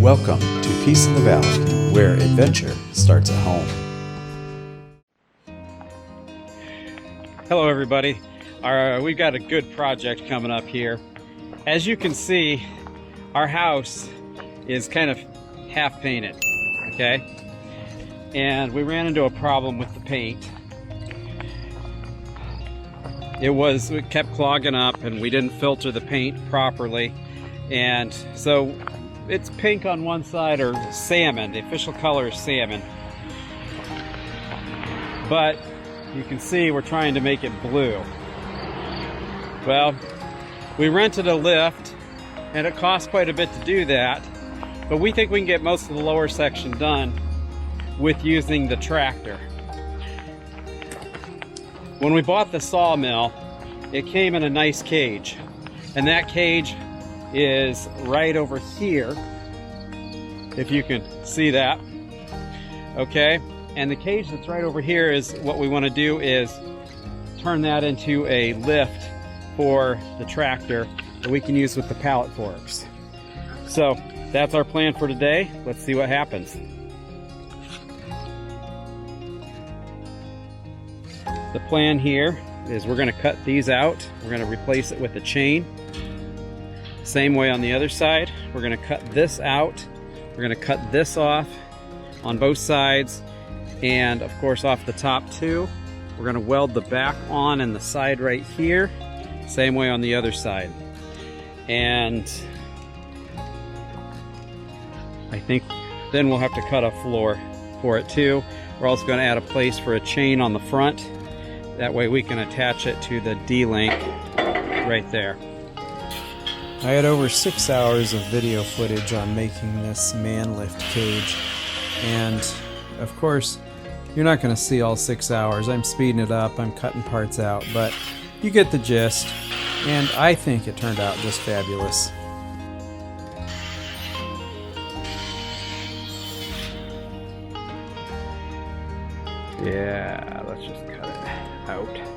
Welcome to Peace in the Valley, where adventure starts at home. Hello everybody. We've got a good project coming up here. As you can see, our house is kind of half painted, okay? And we ran into a problem with the paint. It kept clogging up and we didn't filter the paint properly. And so it's pink on one side, or salmon. The official color is salmon. But you can see we're trying to make it blue. Well, we rented a lift and it costs quite a bit to do that, but we think we can get most of the lower section done with using the tractor. When we bought the sawmill, it came in a nice cage, and that cage is right over here, if you can see that. Okay, and the cage that's right over here is what we want to do is turn that into a lift for the tractor that we can use with the pallet forks. So that's our plan for today. Let's see what happens. The plan here is we're going to cut these out. We're going to replace it with a chain. Same way on the other side. We're going to cut this out. We're going to cut this off on both sides, and of course off the top too. We're going to weld the back on and the side right here. Same way on the other side. And I think then we'll have to cut a floor for it too. We're also going to add a place for a chain on the front. That way we can attach it to the D-link right there. I had over 6 hours of video footage on making this man lift cage, and of course you're not going to see all 6 hours. I'm speeding it up, I'm cutting parts out, but you get the gist, and I think it turned out just fabulous. Yeah, let's just cut it out.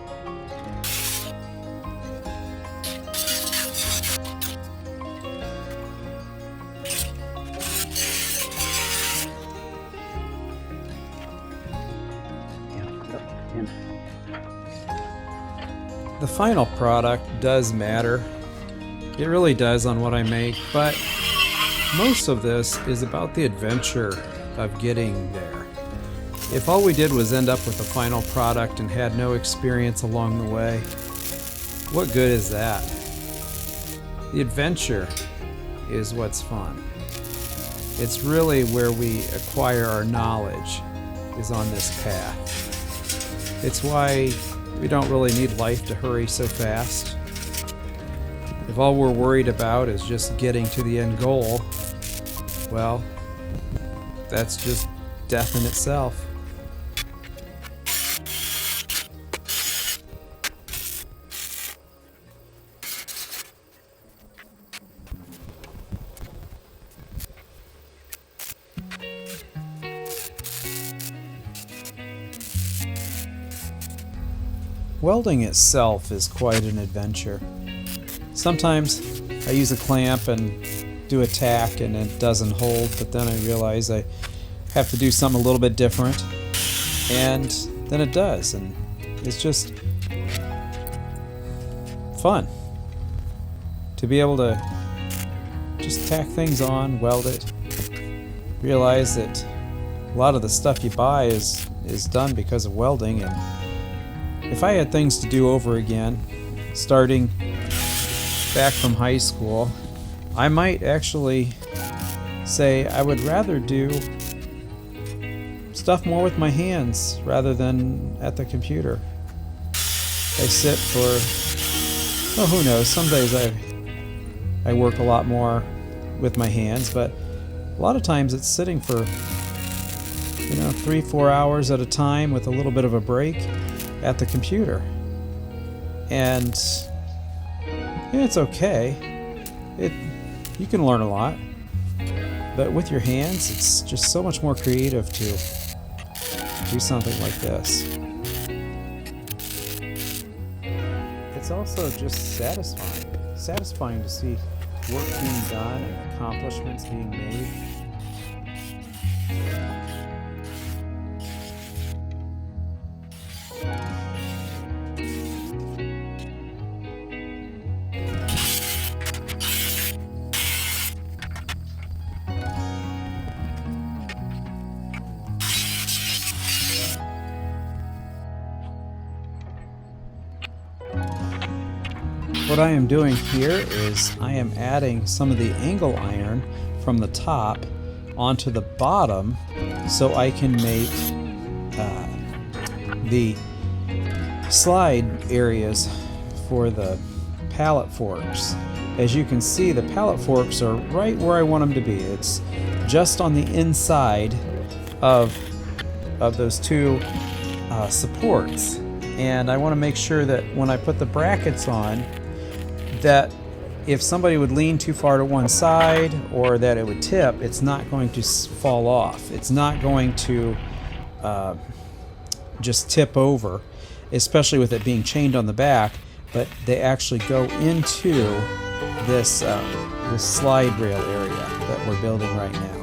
The final product does matter. It really does on what I make, but most of this is about the adventure of getting there. If all we did was end up with a final product and had no experience along the way, what good is that? The adventure is what's fun. It's really where we acquire our knowledge, is on this path. It's why we don't really need life to hurry so fast. If all we're worried about is just getting to the end goal, well, that's just death in itself. Welding itself is quite an adventure. Sometimes I use a clamp and do a tack and it doesn't hold, but then I realize I have to do something a little bit different, and then it does, and it's just fun to be able to just tack things on, weld it, realize that a lot of the stuff you buy is done because of welding. And if I had things to do over again, starting back from high school, I might actually say I would rather do stuff more with my hands rather than at the computer. I sit for, oh, who knows, some days I work a lot more with my hands, but a lot of times it's sitting for 3-4 hours at a time with a little bit of a break at the computer. And it's okay. You can learn a lot, but with your hands it's just so much more creative to do something like this. It's also just satisfying to see work being done and accomplishments being made. What I am doing here is I am adding some of the angle iron from the top onto the bottom so I can make the slide areas for the pallet forks. As you can see, the pallet forks are right where I want them to be. It's just on the inside of those two supports, and I want to make sure that when I put the brackets on, that if somebody would lean too far to one side or that it would tip, it's not going to fall off. It's not going to just tip over, especially with it being chained on the back, but they actually go into this, this slide rail area that we're building right now.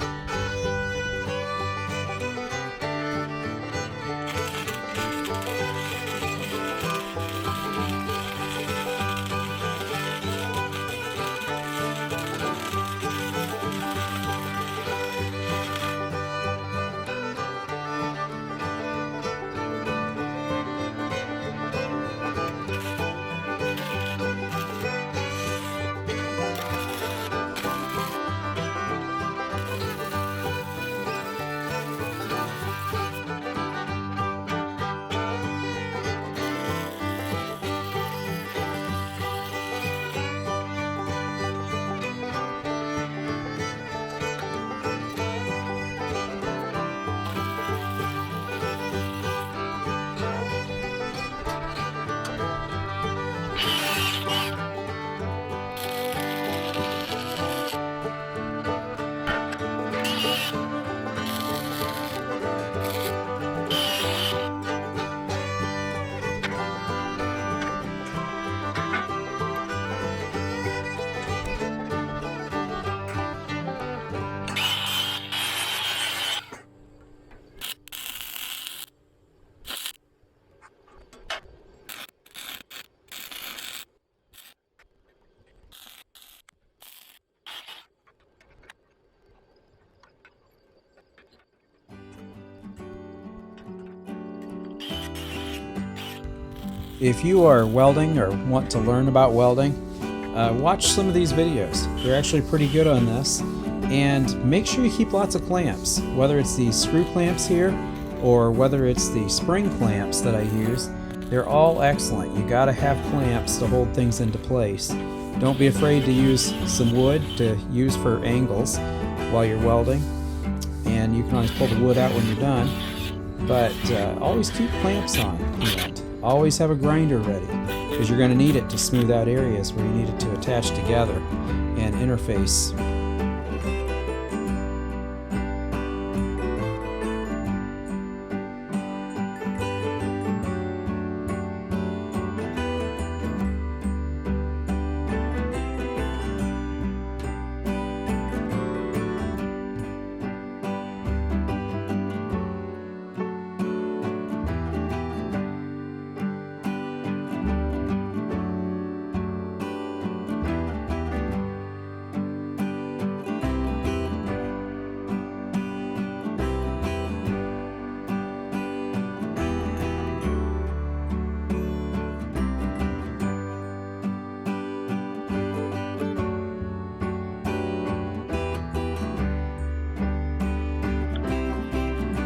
If you are welding or want to learn about welding, watch some of these videos. They're actually pretty good on this. And make sure you keep lots of clamps, whether it's these screw clamps here or whether it's the spring clamps that I use. They're all excellent. You gotta have clamps to hold things into place. Don't be afraid to use some wood to use for angles while you're welding. And you can always pull the wood out when you're done. But always keep clamps on hand. Always have a grinder ready, because you're going to need it to smooth out areas where you need it to attach together and interface.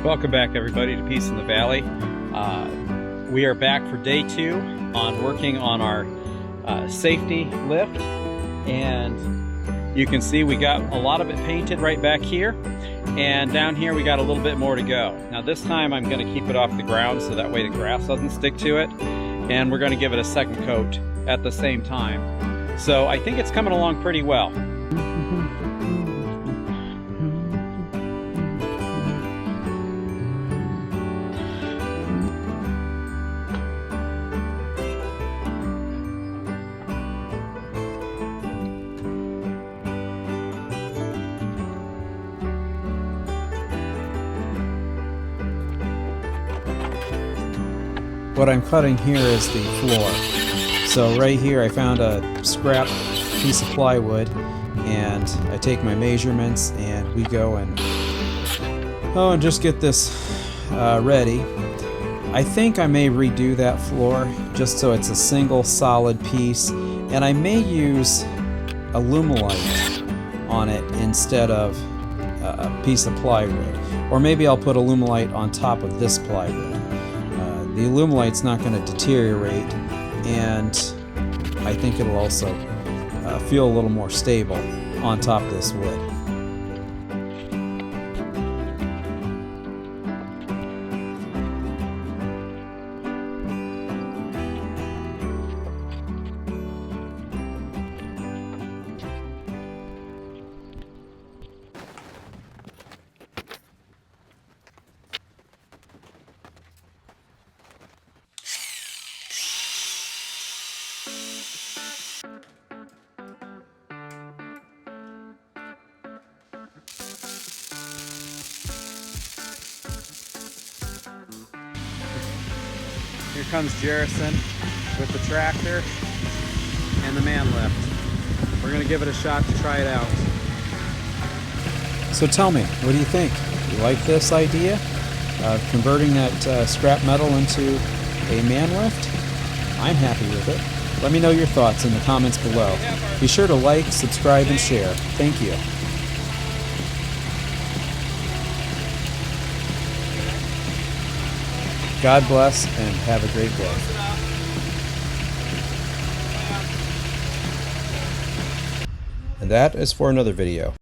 Welcome back, everybody, to Peace in the Valley. We are back for day 2 on working on our safety lift, and you can see we got a lot of it painted right back here, and down here we got a little bit more to go. Now this time I'm going to keep it off the ground so that way the grass doesn't stick to it, and we're going to give it a second coat at the same time. So I think it's coming along pretty well. what I'm cutting here is the floor. So right here I found a scrap piece of plywood, and I take my measurements and we go and just get this ready. I think I may redo that floor just so it's a single solid piece, and I may use Alumilite on it instead of a piece of plywood, or maybe I'll put Alumilite on top of this plywood. The Alumilite's not going to deteriorate, and I think it'll also feel a little more stable on top of this wood. Here comes Jerison with the tractor and the man lift. We're going to give it a shot to try it out. So tell me, what do you think? You like this idea of converting that scrap metal into a man lift? I'm happy with it. Let me know your thoughts in the comments below. Be sure to like, subscribe, and share. Thank you. God bless and have a great day. And that is for another video.